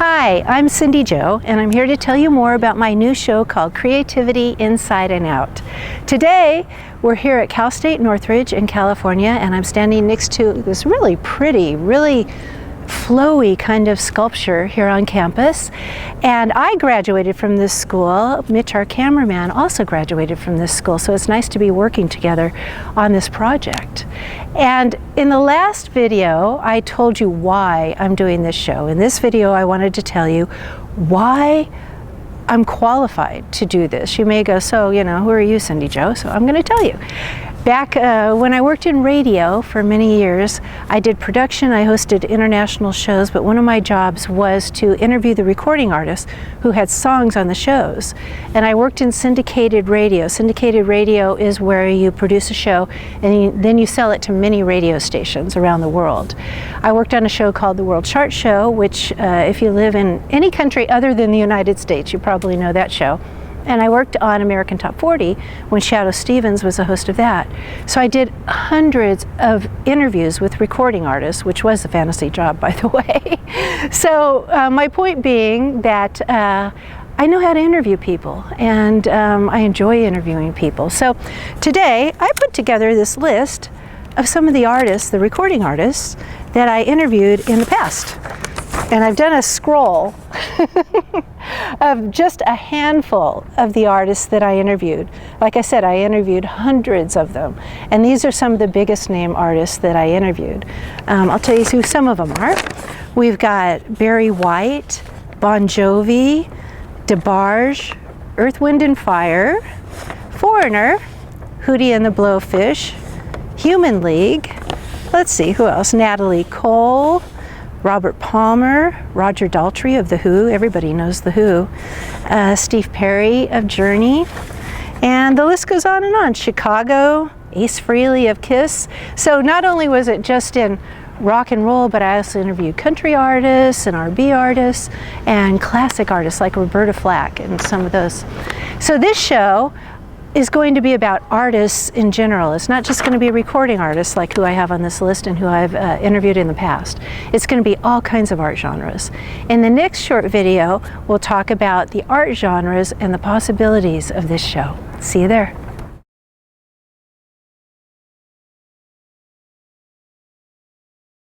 Hi, I'm Cindy Jo, and I'm here to tell you more about my new show called Creativity Inside and Out. Today, we're here at Cal State Northridge in California, and I'm standing next to this really pretty, really flowy kind of sculpture here on campus. And I graduated from this school. Mitch, our cameraman, also graduated from this school, so it's nice to be working together on this project. And in the last video, I told you why I'm doing this show. In this video, I wanted to tell you why I'm qualified to do this. You may go, so, who are you, Cindy Jo? So I'm going to tell you. Back when I worked in radio for many years, I did production, I hosted international shows, but one of my jobs was to interview the recording artists who had songs on the shows. And I worked in syndicated radio. Syndicated radio is where you produce a show and then you sell it to many radio stations around the world. I worked on a show called The World Chart Show, which if you live in any country other than the United States, you probably know that show. And I worked on American Top 40 when Shadoe Stevens was the host of that. So I did hundreds of interviews with recording artists, which was a fantasy job, by the way. So my point being that I know how to interview people, and I enjoy interviewing people. So today I put together this list of some of the artists, the recording artists, that I interviewed in the past. And I've done a scroll of just a handful of the artists that I interviewed. Like I said, I interviewed hundreds of them. And these are some of the biggest name artists that I interviewed. I'll tell you who some of them are. We've got Barry White, Bon Jovi, DeBarge, Earth, Wind and Fire, Foreigner, Hootie and the Blowfish, Human League. Let's see, who else? Natalie Cole, Robert Palmer, Roger Daltrey of The Who, everybody knows The Who, Steve Perry of Journey, and the list goes on and on. Chicago, Ace Frehley of Kiss. So not only was it just in rock and roll, but I also interviewed country artists and R&B artists and classic artists like Roberta Flack and some of those. So this show is going to be about artists in general. It's not just going to be recording artists like who I have on this list and who I've interviewed in the past. It's going to be all kinds of art genres. In the next short video, we'll talk about the art genres and the possibilities of this show. See you there.